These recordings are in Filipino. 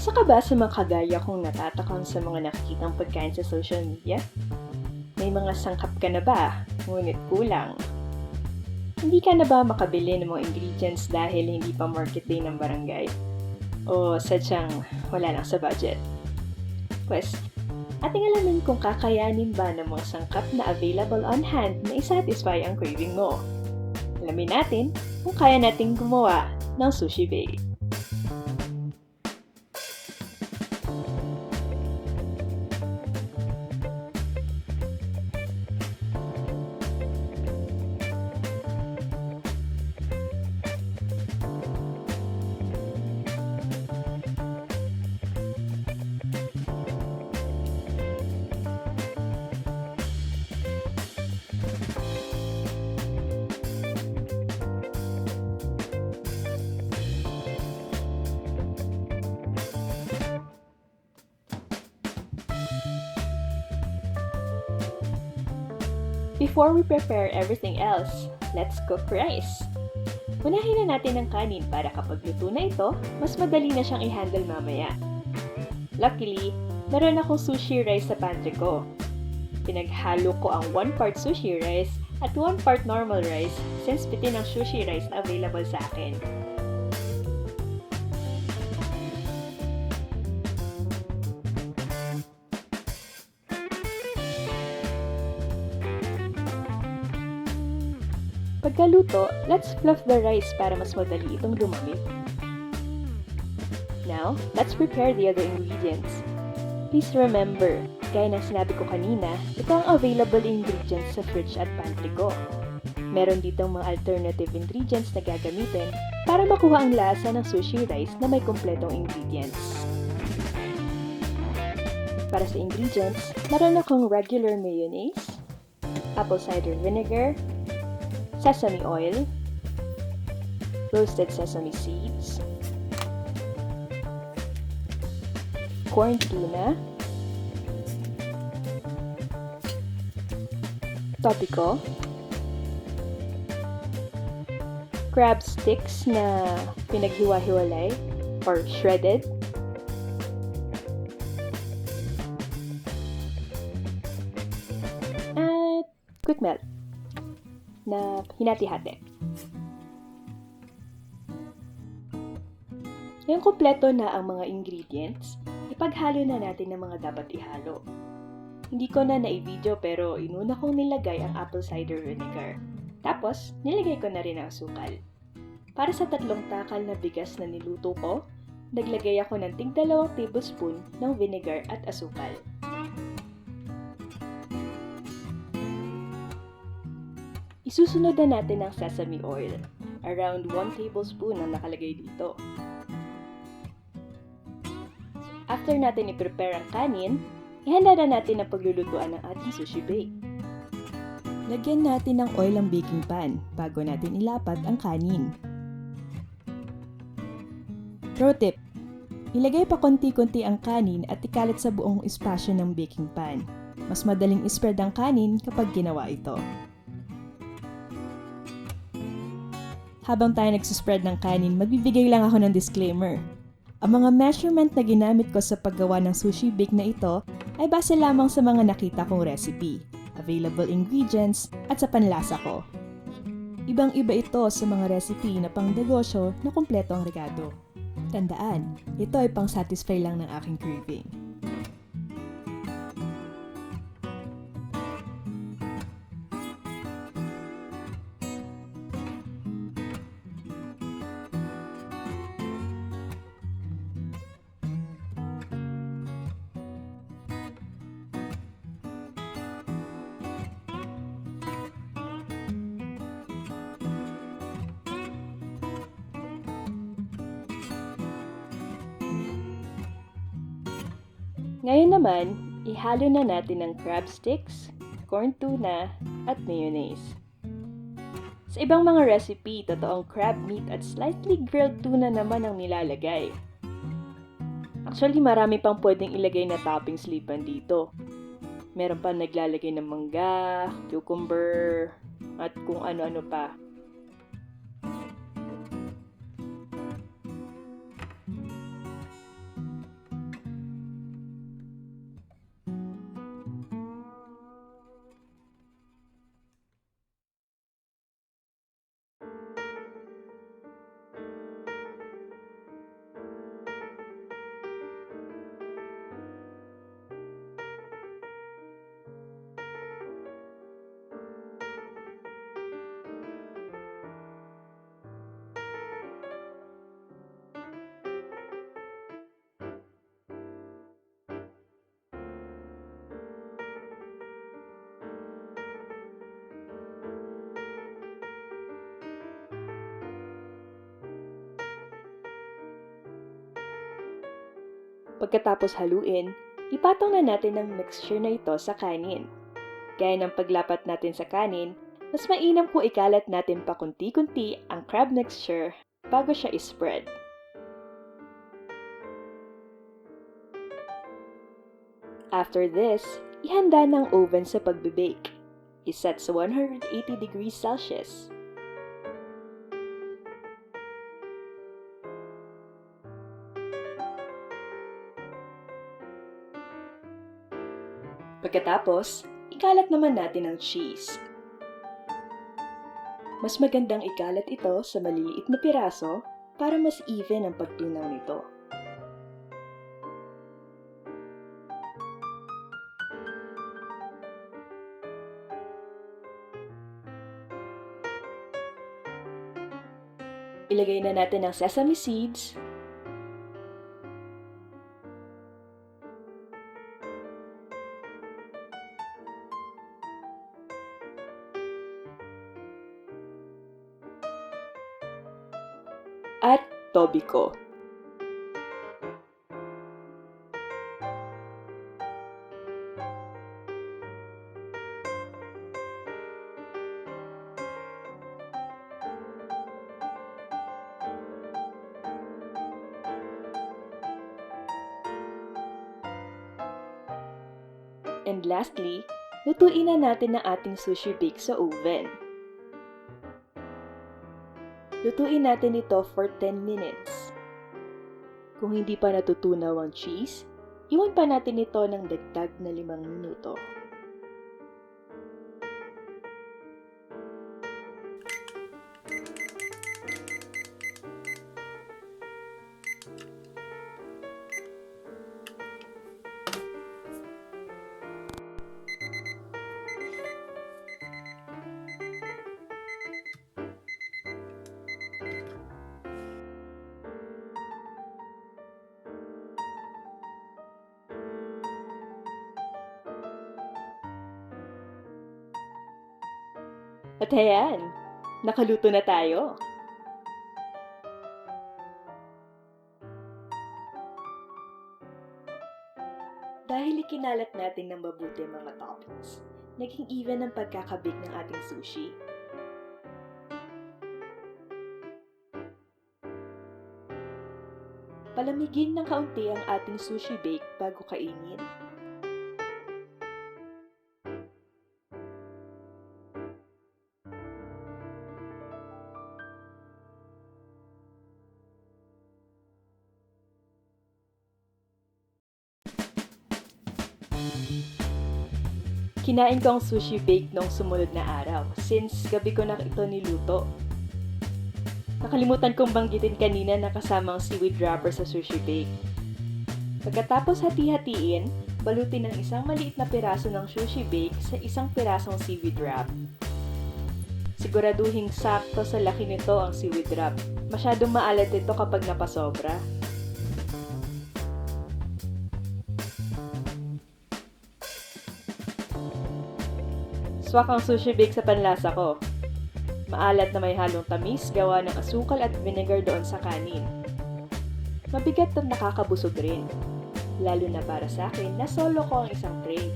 Isa ka ba sa mga kagaya kong natatakam sa mga nakikitang pagkain sa social media? May mga sangkap ka na ba, ngunit kulang? Hindi ka na ba makabili ng mga ingredients dahil hindi pa market day ng barangay? O sadyang wala lang sa budget? Pwes, ating alamin kung kakayanin ba ng mga sangkap na available on hand na isatisfy ang craving mo. Alamin natin kung kaya nating gumawa ng sushi bake. Before we prepare everything else, let's cook rice. Unahin na natin ang kanin para kapag luto na ito, mas madali na siyang i-handle mamaya. Luckily, meron akong sushi rice sa pantry ko. Pinaghalo ko ang 1 part sushi rice at 1 part normal rice since bitin ang sushi rice na available sa akin. Pagkaluto, let's fluff the rice para mas madali itong lumamig. Now, let's prepare the other ingredients. Please remember, gaya ng sinabi ko kanina, ito ang available ingredients sa fridge at pantry ko. Meron ditong mga alternative ingredients na gagamitin para makuha ang lasa ng sushi rice na may kumpletong ingredients. Para sa ingredients, meron akong regular mayonnaise, apple cider vinegar, sesame oil, roasted sesame seeds, corn tuna, topiko, crab sticks na pinaghiwa-hiwalay or shredded, at quick melt na hinati-hati. Ngayong kumpleto na ang mga ingredients, ipaghalo na natin ang mga dapat ihalo. Hindi ko na na-video pero inuna kong nilagay ang apple cider vinegar. Tapos, nilagay ko na rin ang asukal. Para sa 3 takal na bigas na niluto ko, naglagay ako ng tig 2 tablespoon ng vinegar at asukal. Isusunod na natin ang sesame oil. Around 1 tablespoon ang nakalagay dito. After natin i-prepare ang kanin, ihanda na natin ang paglulutuan ng ating sushi bake. Lagyan natin ng oil ang baking pan bago natin ilapat ang kanin. Pro tip: ilagay pa konti-konti ang kanin at ikalat sa buong espasyo ng baking pan. Mas madaling ispread ang kanin kapag ginawa ito. Habang tayo nagsuspread ng kanin, magbibigay lang ako ng disclaimer. Ang mga measurement na ginamit ko sa paggawa ng sushi bake na ito ay base lamang sa mga nakita kong recipe, available ingredients, at sa panlasa ko. Ibang-iba ito sa mga recipe na pang-negosyo na kumpleto ang regado. Tandaan, ito ay pang-satisfy lang ng aking craving. Ngayon naman, ihalo na natin ang crab sticks, corn tuna, at mayonnaise. Sa ibang mga recipe, totoong crab meat at slightly grilled tuna naman ang nilalagay. Actually, marami pang pwedeng ilagay na toppings liban dito. Meron pa naglalagay ng mangga, cucumber, at kung ano-ano pa. Pagkatapos haluin, ipatong na natin ang mixture na ito sa kanin. Gaya ng paglapat natin sa kanin, mas mainam kung ikalat natin pa kunti-kunti ang crab mixture bago siya ispread. After this, ihanda ng oven sa pagbe-bake. Iset sa 180 degrees Celsius. Pagkatapos, ikalat naman natin ang cheese. Mas magandang ikalat ito sa maliliit na piraso para mas even ang pagtunaw nito. Ilagay na natin ang sesame seeds, at tobiko. And lastly, lutuin na natin ang ating sushi bake sa oven. Lutuin natin ito for 10 minutes. Kung hindi pa natutunaw ang cheese, iwan pa natin ito ng dagdag na 5 minuto. At ayan, nakaluto na tayo. Dahil ikinalat natin ng mabuti ang mga toppings, naging even ang pagkakabig ng ating sushi. Palamigin ng kaunti ang ating sushi bake bago kainin. Kinain ko ang sushi bake nung sumunod na araw since gabi ko na ito niluto. Nakalimutan kong banggitin kanina na kasama ang seaweed wrapper sa sushi bake. Pagkatapos hati-hatiin, balutin ng isang maliit na piraso ng sushi bake sa isang pirasong seaweed wrap. Siguraduhing sakto sa laki nito ang seaweed wrap. Masyadong maalat ito kapag napasobra. Swak ang sushi bake sa panlasa ko. Maalat na may halong tamis gawa ng asukal at vinegar doon sa kanin. Mabigat at nakakabusog rin. Lalo na para sa akin na solo ko ang isang tray.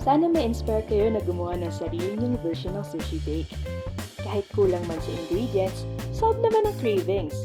Sana ma-inspire kayo na gumawa ng sarili niyong version ng sushi bake. Kahit kulang man sa ingredients, solve naman ang cravings.